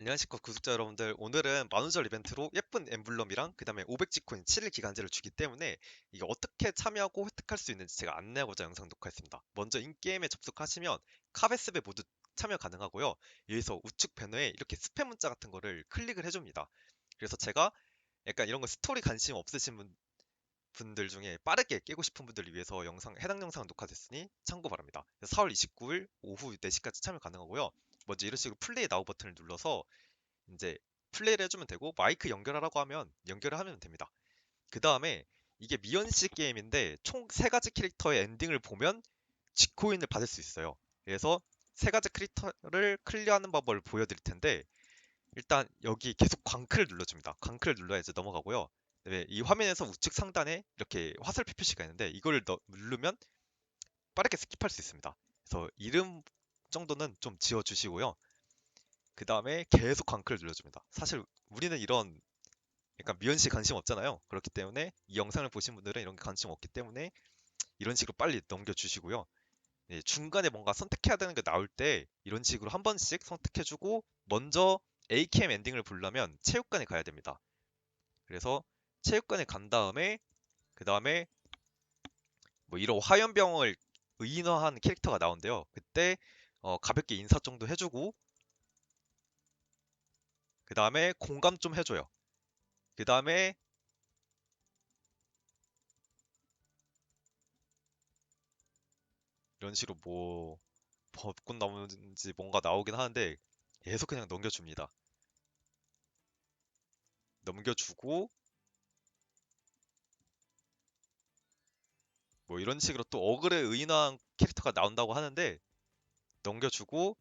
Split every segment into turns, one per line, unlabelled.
안녕하십니까 구독자 여러분들. 오늘은 만우절 이벤트로 예쁜 엠블럼이랑 그 다음에 500지코인 7일 기간제를 주기 때문에 이게 어떻게 참여하고 획득할 수 있는지 제가 안내하고자 영상 녹화했습니다. 먼저 인게임에 접속하시면 카베스베 모두 참여 가능하고요. 여기서 우측 배너에 이렇게 스팸 문자 같은 거를 클릭을 해줍니다. 그래서 제가 약간 이런 거 스토리 관심 없으신 분들 중에 빠르게 깨고 싶은 분들을 위해서 해당 영상 녹화됐으니 참고 바랍니다. 4월 29일 오후 4시까지 참여 가능하고요. 먼저 이런 식으로 플레이 나우 버튼을 눌러서 이제 플레이를 해주면 되고 마이크 연결하라고 하면 연결을 하면 됩니다. 그 다음에 이게 미연씨 게임인데 총 세 가지 캐릭터의 엔딩을 보면 G코인을 받을 수 있어요. 그래서 세 가지 캐릭터를 클리어하는 방법을 보여드릴 텐데 일단 여기 계속 광클을 눌러줍니다. 광클을 눌러야 이제 넘어가고요. 네, 이 화면에서 우측 상단에 이렇게 화살표 표시가 있는데 이걸 누르면 빠르게 스킵할 수 있습니다. 그래서 이름 정도는 좀 지워주시고요. 그 다음에 계속 광클을 눌러줍니다. 사실 우리는 이런 약간 미연씨 관심 없잖아요. 그렇기 때문에 이 영상을 보신 분들은 이런 게 관심 없기 때문에 이런 식으로 빨리 넘겨주시고요. 예, 중간에 뭔가 선택해야 되는 게 나올 때 이런 식으로 한 번씩 선택해주고 먼저 AKM 엔딩을 보려면 체육관에 가야 됩니다. 그래서 체육관에 간 다음에 그 다음에 뭐 이런 화염병을 의인화한 캐릭터가 나온대요. 그때 가볍게 인사 정도 해주고 그 다음에 공감 좀 해줘요. 그 다음에 이런 식으로 뭐 벚꽃 나오는지 뭔가 나오긴 하는데 계속 그냥 넘겨줍니다. 넘겨주고 뭐 이런 식으로 또 어그레 의인화한 캐릭터가 나온다고 하는데 넘겨주고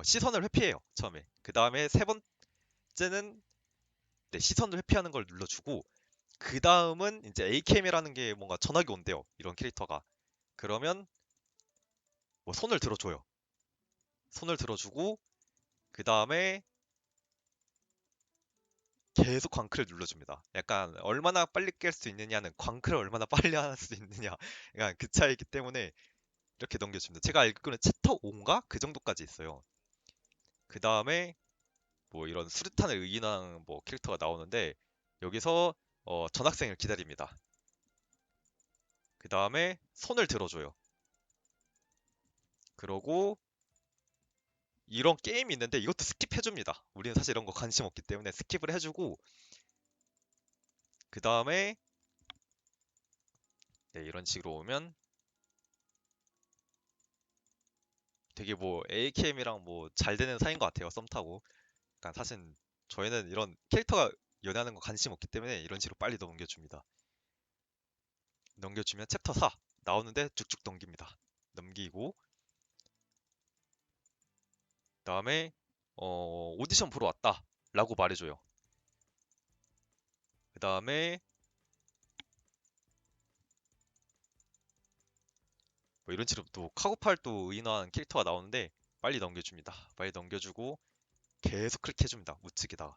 시선을 회피해요. 처음에. 그 다음에 세 번째는 네, 시선을 회피하는 걸 눌러주고 그 다음은 이제 AKM이라는 게 뭔가 전화기 온대요. 이런 캐릭터가. 그러면 뭐 손을 들어줘요. 손을 들어주고 그 다음에 계속 광클을 눌러줍니다. 약간 얼마나 빨리 깰 수 있느냐는 광클을 얼마나 빨리 할 수 있느냐. 약간 그 차이기 때문에 이렇게 넘겨줍니다. 제가 알기로는 챕터 5인가? 그 정도까지 있어요. 그 다음에 뭐 이런 수류탄을 의인한 뭐 캐릭터가 나오는데 여기서 전학생을 기다립니다. 그 다음에 손을 들어줘요. 그러고 이런 게임이 있는데 이것도 스킵해줍니다. 우리는 사실 이런 거 관심 없기 때문에 스킵을 해주고 그 다음에 네, 이런 식으로 오면 되게 뭐 AKM이랑 뭐 잘 되는 사이인 것 같아요. 썸 타고. 그러니까 사실 저희는 이런 캐릭터가 연애하는 거 관심 없기 때문에 이런 식으로 빨리 넘겨줍니다. 넘겨주면 챕터 4 나오는데 쭉쭉 넘깁니다. 넘기고 그다음에 오디션 보러 왔다 라고 말해줘요. 그 다음에 뭐 이런 식으로 또 카고팔 또 의인화한 캐릭터가 나오는데 빨리 넘겨줍니다. 빨리 넘겨주고 계속 클릭해줍니다. 우측에다가.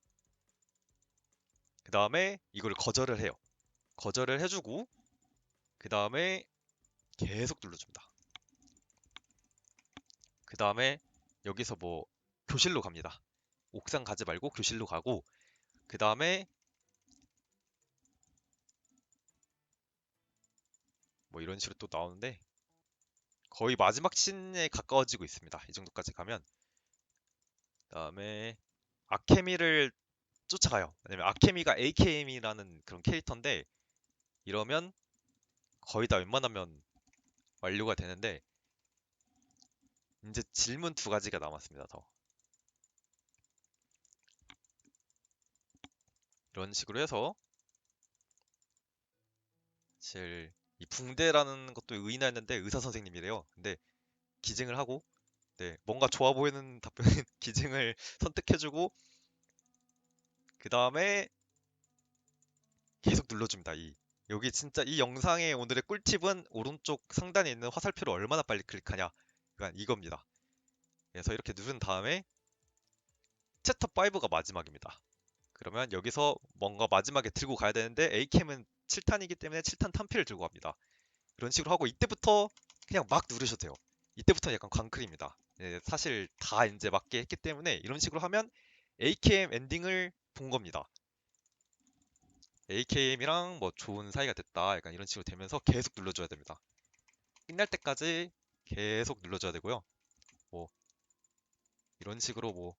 그 다음에 이걸 거절을 해요. 거절을 해주고 그 다음에 계속 눌러줍니다. 그 다음에 여기서 뭐 교실로 갑니다. 옥상 가지 말고 교실로 가고 그 다음에 뭐 이런 식으로 또 나오는데 거의 마지막 씬에 가까워지고 있습니다. 이 정도까지 가면 그 다음에 아케미를 쫓아가요. 왜냐면 아케미가 AKM이라는 그런 캐릭터인데 이러면 거의 다 웬만하면 완료가 되는데 이제 질문 두 가지가 남았습니다. 더 이런 식으로 해서 사실 이 붕대라는 것도 의인화했는데 의사 선생님이래요. 근데 기증을 하고 네, 뭔가 좋아 보이는 답변 기증을 선택해주고 그 다음에 계속 눌러줍니다. 여기 진짜 이 영상의 오늘의 꿀팁은 오른쪽 상단에 있는 화살표를 얼마나 빨리 클릭하냐. 그러니까 이겁니다. 그래서 이렇게 누른 다음에 챕터 5가 마지막입니다. 그러면 여기서 뭔가 마지막에 들고 가야 되는데 A캠은 7탄이기 때문에 7탄 탄피를 들고 갑니다. 이런 식으로 하고 이때부터 그냥 막 누르셔도 돼요. 이때부터 약간 광클입니다. 예, 사실 다 이제 맞게 했기 때문에 이런 식으로 하면 AKM 엔딩을 본 겁니다. AKM이랑 뭐 좋은 사이가 됐다. 약간 이런 식으로 되면서 계속 눌러줘야 됩니다. 끝날 때까지 계속 눌러줘야 되고요. 뭐 이런 식으로 뭐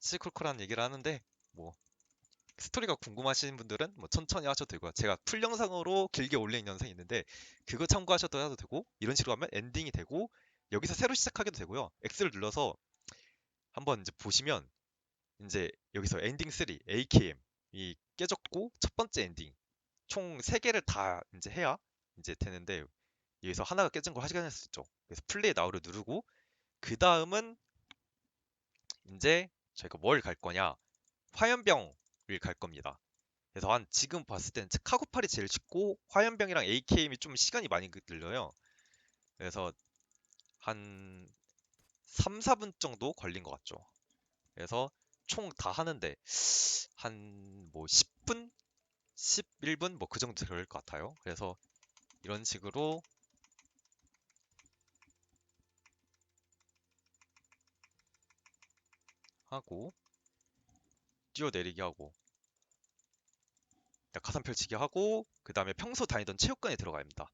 시끌컬한 얘기를 하는데 뭐 스토리가 궁금하신 분들은 뭐 천천히 하셔도 되고요. 제가 풀 영상으로 길게 올린 영상이 있는데 그거 참고하셔도 해도 되고 이런 식으로 하면 엔딩이 되고 여기서 새로 시작하게도 되고요. X를 눌러서 한번 이제 보시면 이제 여기서 엔딩 3 AKM이 깨졌고 첫 번째 엔딩 총 3개를 다 이제 해야 이제 되는데 여기서 하나가 깨진 걸 확인할 수 있죠. 그래서 플레이 나우를 누르고 그 다음은 이제 저희가 뭘 갈 거냐 화염병을 갈 겁니다. 그래서 한 지금 봤을 때는 카고팔이 제일 쉽고 화염병이랑 AKM이 좀 시간이 많이 들려요. 그래서 한 3, 4분 정도 걸린 것 같죠. 그래서 총 다 하는데 한 뭐 10분? 11분? 뭐 그 정도 될 것 같아요. 그래서 이런 식으로 하고 뛰어내리기 하고 가산 펼치기 하고 그 다음에 평소 다니던 체육관에 들어가야 합니다.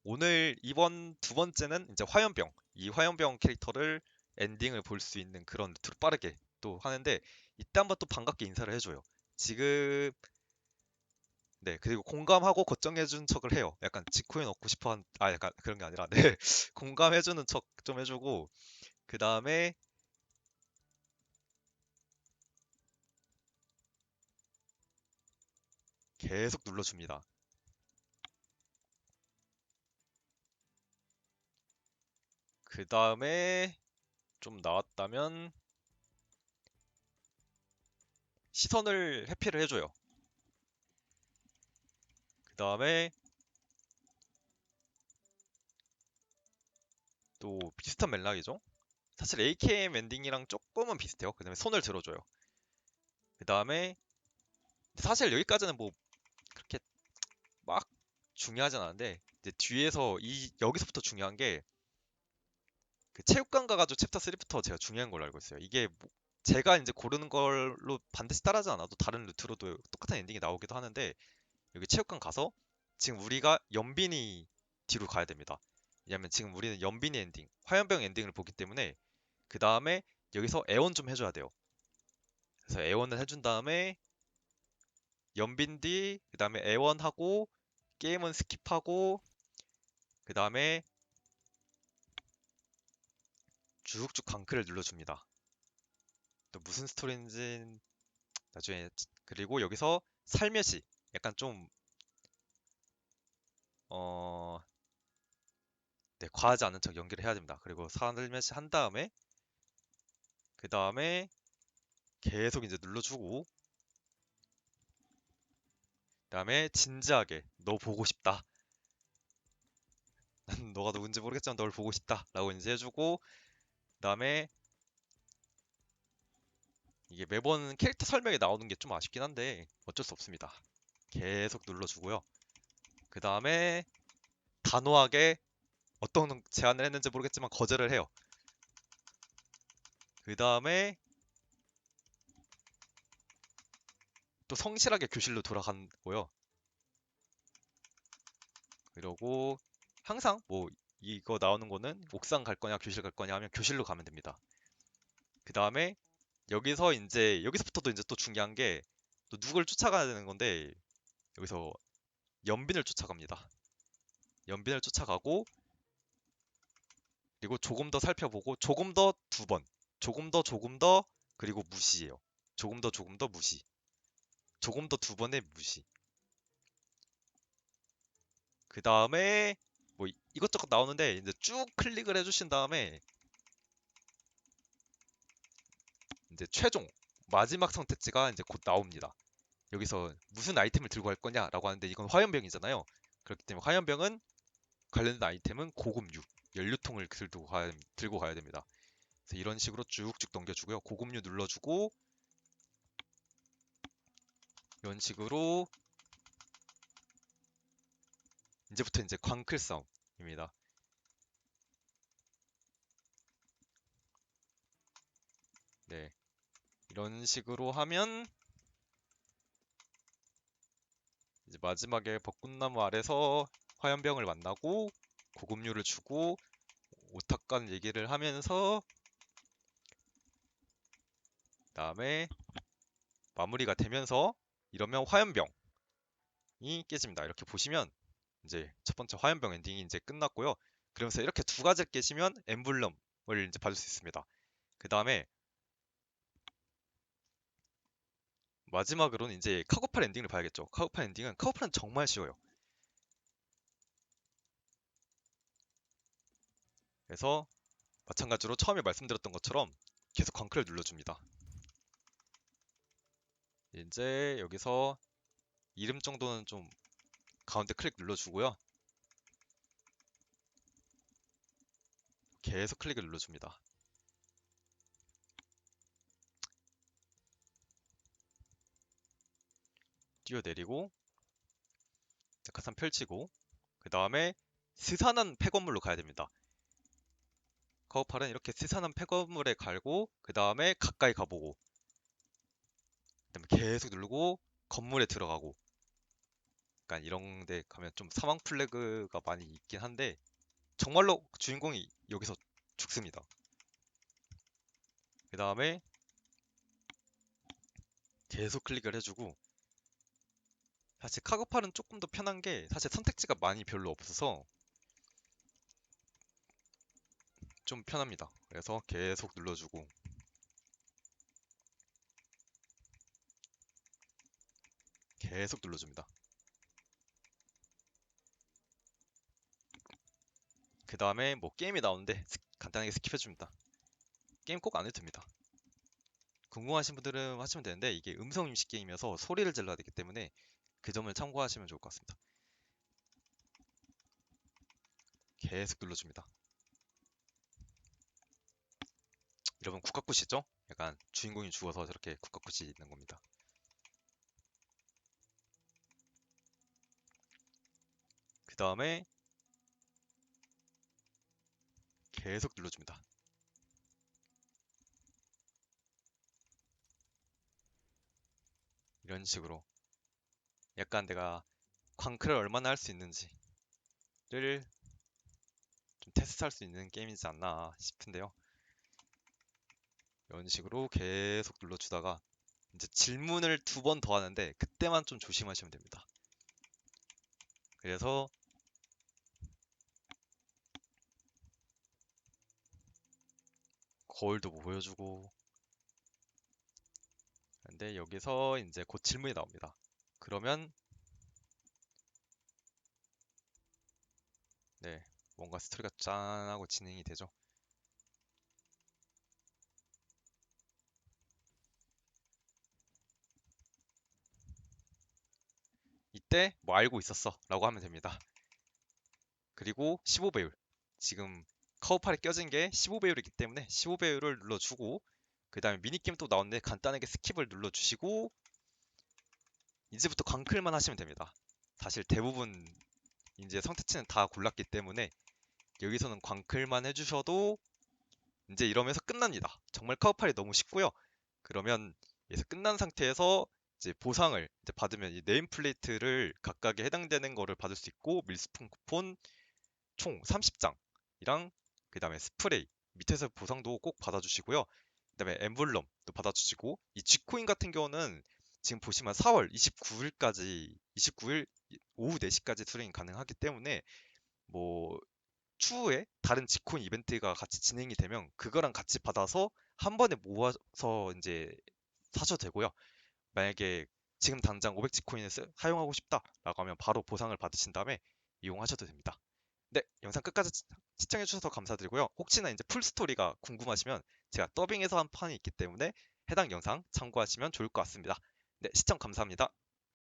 오늘 이번 두 번째는 이제 화염병 이 화염병 캐릭터를 엔딩을 볼 수 있는 그런 루트로 빠르게 또 하는데 이때 한번 또 반갑게 인사를 해줘요. 지금 네 그리고 공감하고 걱정해준 척을 해요. 약간 지코인 얻고 싶어 약간 그런 게 아니라 네 공감해주는 척 좀 해주고 그 다음에 계속 눌러줍니다. 그 다음에 좀 나왔다면 시선을 회피를 해줘요. 그 다음에 또 비슷한 맥락이죠. 사실 AKM 엔딩이랑 조금은 비슷해요. 그 다음에 손을 들어줘요. 그 다음에 사실 여기까지는 뭐 그렇게 막 중요하진 않은데 이제 뒤에서 여기서부터 중요한 게 그 체육관 가가지고 챕터 3부터 제가 중요한 걸로 알고 있어요. 이게 뭐 제가 이제 고르는 걸로 반드시 따라하지 않아도 다른 루트로도 똑같은 엔딩이 나오기도 하는데 여기 체육관 가서 지금 우리가 연빈이 뒤로 가야 됩니다. 왜냐면 지금 우리는 연빈이 엔딩, 화염병 엔딩을 보기 때문에 그 다음에 여기서 애원 좀 해줘야 돼요. 그래서 애원을 해준 다음에 연빈 뒤, 그 다음에 애원하고 게임은 스킵하고 그 다음에 쭉쭉 강크를 눌러줍니다. 또 무슨 스토리인지 나중에 그리고 여기서 살며시 약간 좀 어, 네, 과하지 않은 척 연기를 해야 됩니다. 그리고 살며시 한 다음에 그 다음에 계속 이제 눌러주고 그 다음에 진지하게 너 보고 싶다. 너가 누군지 모르겠지만 널 보고 싶다. 라고 이제 해주고 그 다음에 이게 매번 캐릭터 설명이 나오는 게 좀 아쉽긴 한데 어쩔 수 없습니다. 계속 눌러주고요. 그 다음에 단호하게 어떤 제안을 했는지 모르겠지만 거절을 해요. 그 다음에 또 성실하게 교실로 돌아가고요. 그리고 항상 뭐 이거 나오는 거는 옥상 갈 거냐 교실 갈 거냐 하면 교실로 가면 됩니다. 그 다음에 여기서 이제 여기서부터도 이제 또 중요한 게 또 누굴 쫓아가야 되는 건데 여기서 연빈을 쫓아갑니다. 연빈을 쫓아가고 그리고 조금 더 살펴보고 조금 더 두 번, 조금 더 그리고 무시해요. 조금 더 무시, 조금 더 두 번의 무시. 그 다음에 뭐 이것저것 나오는데 이제 쭉 클릭을 해주신 다음에 이제 최종 마지막 선택지가 이제 곧 나옵니다. 여기서 무슨 아이템을 들고 갈 거냐라고 하는데 이건 화염병이잖아요. 그렇기 때문에 화염병은 관련된 아이템은 고급류, 연료통을 들고 가야 됩니다. 그래서 이런 식으로 쭉쭉 넘겨주고요. 고급류 눌러주고 이런 식으로 이제부터 이제 광클 싸움입니다. 네. 이런 식으로 하면 이제 마지막에 벚꽃나무 아래서 화염병을 만나고 고급류를 주고 오타간 얘기를 하면서 그다음에 마무리가 되면서 이러면 화염병이 깨집니다. 이렇게 보시면 이제 첫 번째 화염병 엔딩이 이제 끝났고요. 그러면서 이렇게 두 가지를 깨시면 엠블럼을 이제 받을 수 있습니다. 그 다음에 마지막으로는 이제 카고팔 엔딩을 봐야겠죠. 카고팔은 정말 쉬워요. 그래서 마찬가지로 처음에 말씀드렸던 것처럼 계속 광클을 눌러줍니다. 이제 여기서 이름 정도는 좀 가운데 클릭 눌러주고요. 계속 클릭을 눌러줍니다. 뛰어내리고 낙하산 펼치고 그 다음에 스산한 폐건물로 가야 됩니다. 카우팔은 이렇게 스산한 폐건물에 갈고 그 다음에 가까이 가보고 그 다음에 계속 누르고 건물에 들어가고 약간 이런 데 가면 좀 사망 플래그가 많이 있긴 한데 정말로 주인공이 여기서 죽습니다. 그 다음에 계속 클릭을 해주고 사실 카고팔은 조금 더 편한 게 사실 선택지가 많이 별로 없어서 좀 편합니다. 그래서 계속 눌러주고 계속 눌러줍니다. 그 다음에 뭐 게임이 나오는데 간단하게 스킵해줍니다. 게임 꼭 안 해도 됩니다. 궁금하신 분들은 하시면 되는데 이게 음성 인식 게임이어서 소리를 질러야 되기 때문에 그 점을 참고하시면 좋을 것 같습니다. 계속 눌러줍니다. 여러분 국가굿이죠? 약간 주인공이 죽어서 저렇게 국가굿이 있는 겁니다. 그 다음에 계속 눌러줍니다. 이런 식으로 약간 내가 광클을 얼마나 할 수 있는지를 좀 테스트할 수 있는 게임이지 않나 싶은데요. 이런 식으로 계속 눌러주다가 이제 질문을 두 번 더 하는데 그때만 좀 조심하시면 됩니다. 그래서 거울도 보여주고 근데 여기서 이제 곧 질문이 나옵니다. 그러면 네 뭔가 스토리가 짠하고 진행이 되죠. 이때 뭐 알고 있었어 라고 하면 됩니다. 그리고 15배율 지금 카우팔에 껴진 게 15배율이기 때문에 15배율을 눌러주고 그 다음에 미니게임 또 나오는데 간단하게 스킵을 눌러주시고 이제부터 광클만 하시면 됩니다. 사실 대부분 이제 선택지는 다 골랐기 때문에 여기서는 광클만 해주셔도 이제 이러면서 끝납니다. 정말 카우팔이 너무 쉽고요. 그러면 여기서 끝난 상태에서 이제 보상을 이제 받으면 이 네임플레이트를 각각에 해당되는 거를 받을 수 있고 밀수품 쿠폰 총 30장이랑 그 다음에 스프레이 밑에서 보상도 꼭 받아주시고요. 그 다음에 엠블럼도 받아주시고 이 G코인 같은 경우는 지금 보시면 4월 29일까지 29일 오후 4시까지 수령이 가능하기 때문에 뭐 추후에 다른 G코인 이벤트가 같이 진행이 되면 그거랑 같이 받아서 한 번에 모아서 이제 사셔도 되고요. 만약에 지금 당장 500G코인을 사용하고 싶다라고 하면 바로 보상을 받으신 다음에 이용하셔도 됩니다. 네, 영상 끝까지 시청해주셔서 감사드리고요. 혹시나 이제 풀스토리가 궁금하시면 제가 더빙해서 한 판이 있기 때문에 해당 영상 참고하시면 좋을 것 같습니다. 네, 시청 감사합니다.